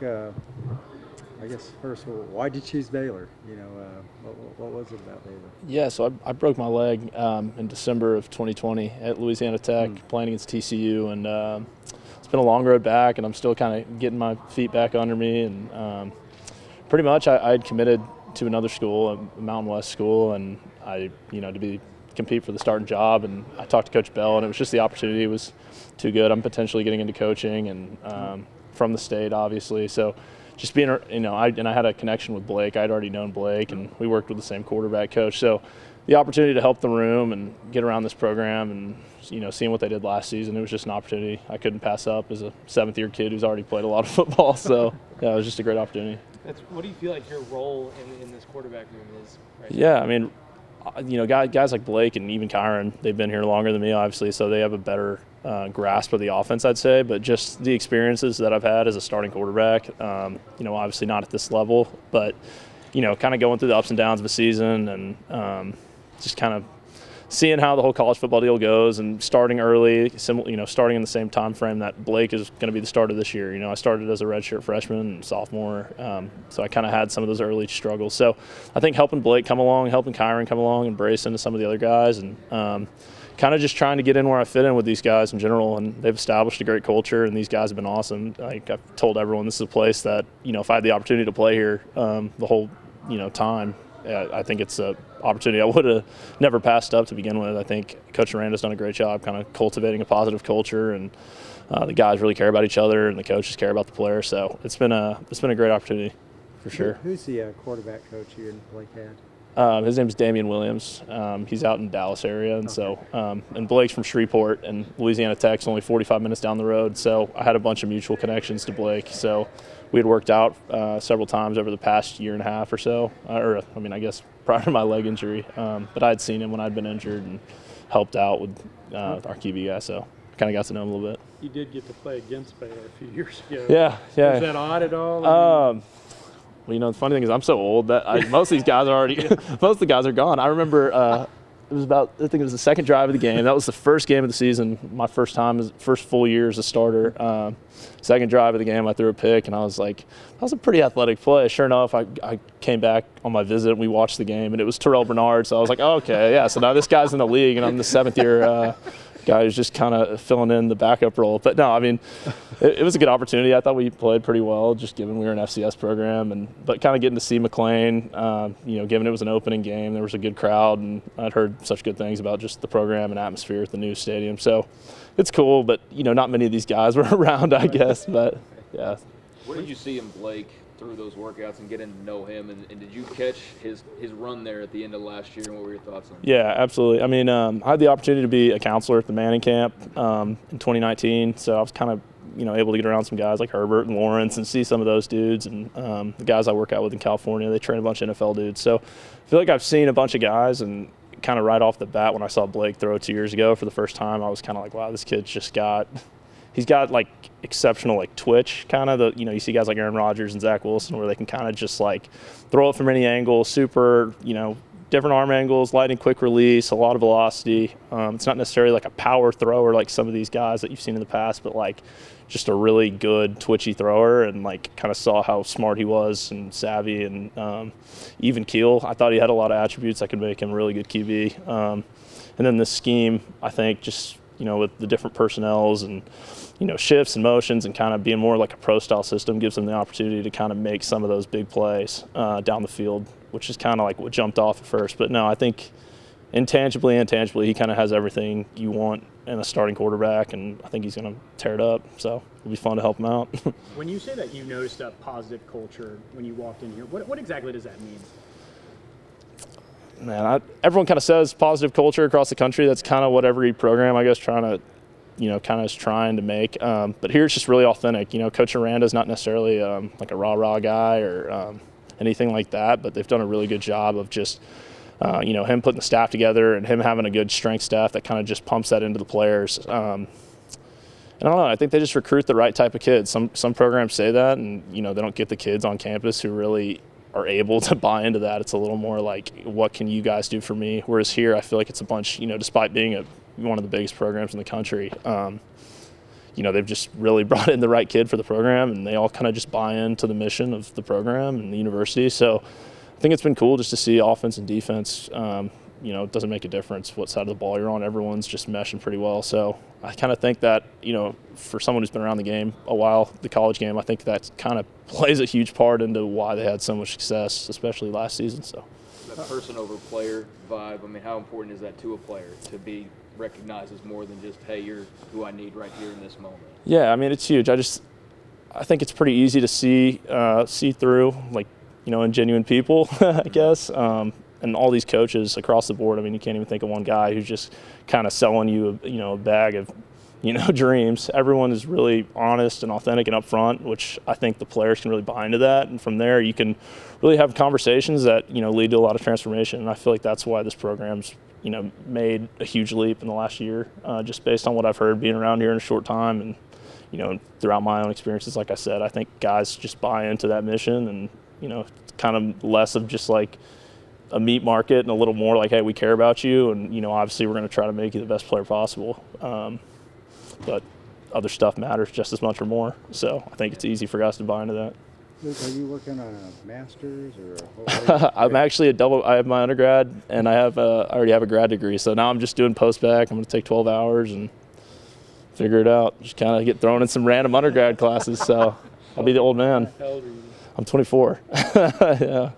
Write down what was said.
I guess first of all, why did you choose Baylor? What was it about Baylor? Yeah, so I broke my leg in December of 2020 at Louisiana Tech playing against TCU, and it's been a long road back, and I'm still kind of getting my feet back under me. And pretty much I had committed to another school, a Mountain West school, and to compete for the starting job. And I talked to Coach Bell, and it was just the opportunity was too good. I'm potentially getting into coaching, and from the state, obviously. So just being, I had a connection with Blake. I'd already known Blake, and we worked with the same quarterback coach. So the opportunity to help the room and get around this program and, seeing what they did last season, it was just an opportunity I couldn't pass up as a seventh-year kid who's already played a lot of football. So, yeah, it was just a great opportunity. What do you feel like your role in this quarterback room is right now? Yeah, I mean, guys like Blake and even Kyron, they've been here longer than me, obviously, so they have a better grasp of the offense, I'd say. But just the experiences that I've had as a starting quarterback, obviously not at this level, but, kind of going through the ups and downs of a season and just kind of seeing how the whole college football deal goes and starting early, starting in the same time frame that Blake is going to be the starter this year. I started as a redshirt freshman and sophomore, so I kind of had some of those early struggles. So I think helping Blake come along, helping Kyron come along, and brace into some of the other guys, and kind of just trying to get in where I fit in with these guys in general. And they've established a great culture, and these guys have been awesome. Like I've told everyone, this is a place that, if I had the opportunity to play here the whole, time, I think it's a opportunity I would have never passed up to begin with. I think Coach Aranda's done a great job kind of cultivating a positive culture, and the guys really care about each other, and the coaches care about the players. So it's been a great opportunity for sure. Who's the quarterback coach you and Blake had? His name's Damian Williams. He's out in Dallas area, and and Blake's from Shreveport, and Louisiana Tech's only 45 minutes down the road. So I had a bunch of mutual connections to Blake. So we had worked out several times over the past year and a half or so, I guess prior to my leg injury. But I had seen him when I'd been injured and helped out with our QB guy, so kind of got to know him a little bit. You did get to play against Baylor a few years ago. Yeah. Was that odd at all? Well, the funny thing is I'm so old that most of these guys are already most of the guys are gone. I remember it was I think it was the second drive of the game. That was the first game of the season, my first full year as a starter. Second drive of the game, I threw a pick, and I was like, that was a pretty athletic play. Sure enough, I came back on my visit, and we watched the game, and it was Terrell Bernard. So I was like, oh, okay, yeah, so now this guy's in the league, and I'm the seventh-year guy who's just kind of filling in the backup role. But no, I mean, it was a good opportunity. I thought we played pretty well, just given we were an FCS program, but kind of getting to see McLean, given it was an opening game, there was a good crowd, and I'd heard such good things about just the program and atmosphere at the new stadium. So it's cool, but not many of these guys were around, I guess. But yeah. What did you see in Blake through those workouts and getting to know him? And did you catch his run there at the end of last year? And what were your thoughts on it? Yeah, absolutely. I mean, I had the opportunity to be a counselor at the Manning camp in 2019, so I was kind of able to get around some guys like Herbert and Lawrence and see some of those dudes. And the guys I work out with in California, they train a bunch of NFL dudes. So I feel like I've seen a bunch of guys, and kind of right off the bat when I saw Blake throw 2 years ago for the first time, I was kind of like, wow, this kid's just he's got like exceptional like twitch, kind of you see guys like Aaron Rodgers and Zach Wilson where they can kind of just like throw it from any angle, super, different arm angles, lightning quick release, a lot of velocity. It's not necessarily like a power thrower like some of these guys that you've seen in the past, but like just a really good twitchy thrower, and like kind of saw how smart he was and savvy and even keel. I thought he had a lot of attributes that could make him a really good QB. And then this scheme, I think just, with the different personnels and, shifts and motions and kind of being more like a pro-style system gives him the opportunity to kind of make some of those big plays down the field, which is kind of like what jumped off at first. But no, I think intangibly, he kind of has everything you want in a starting quarterback, and I think he's going to tear it up. So it'll be fun to help him out. When you say that you noticed a positive culture when you walked in here, what exactly does that mean? Man, everyone kind of says positive culture across the country. That's kind of what every program, I guess, trying to make. But here it's just really authentic. Coach Aranda's not necessarily like a rah-rah guy or anything like that, but they've done a really good job of just, him putting the staff together and him having a good strength staff that kind of just pumps that into the players. And I don't know, I think they just recruit the right type of kids. Some programs say that, and, they don't get the kids on campus who really are able to buy into that. It's a little more like, what can you guys do for me? Whereas here, I feel like it's a bunch, despite being one of the biggest programs in the country, they've just really brought in the right kid for the program, and they all kind of just buy into the mission of the program and the university. So I think it's been cool just to see offense and defense. It doesn't make a difference what side of the ball you're on. Everyone's just meshing pretty well. So I kind of think that, for someone who's been around the game a while, the college game, I think that kind of plays a huge part into why they had so much success, especially last season. So That person over player vibe, I mean, how important is that to a player to be recognized as more than just, hey, you're who I need right here in this moment? Yeah, I mean, it's huge. I think it's pretty easy to see through, in genuine people, I guess. And all these coaches across the board, I mean, you can't even think of one guy who's just kind of selling you, a bag of, dreams. Everyone is really honest and authentic and upfront, which I think the players can really buy into that. And from there, you can really have conversations that, lead to a lot of transformation. And I feel like that's why this program's, made a huge leap in the last year, just based on what I've heard being around here in a short time. And, throughout my own experiences, like I said, I think guys just buy into that mission, and, it's kind of less of just like a meat market and a little more like, hey, we care about you, and obviously we're going to try to make you the best player possible. But other stuff matters just as much or more. So I think it's easy for guys to buy into that. Luke, are you working on a master's or? I'm actually I have my undergrad, and I already have a grad degree. So now I'm just doing post-bac. I'm going to take 12 hours and figure it out. Just kind of get thrown in some random undergrad classes. So I'll be the old man. How old are you? I'm 24. Yeah.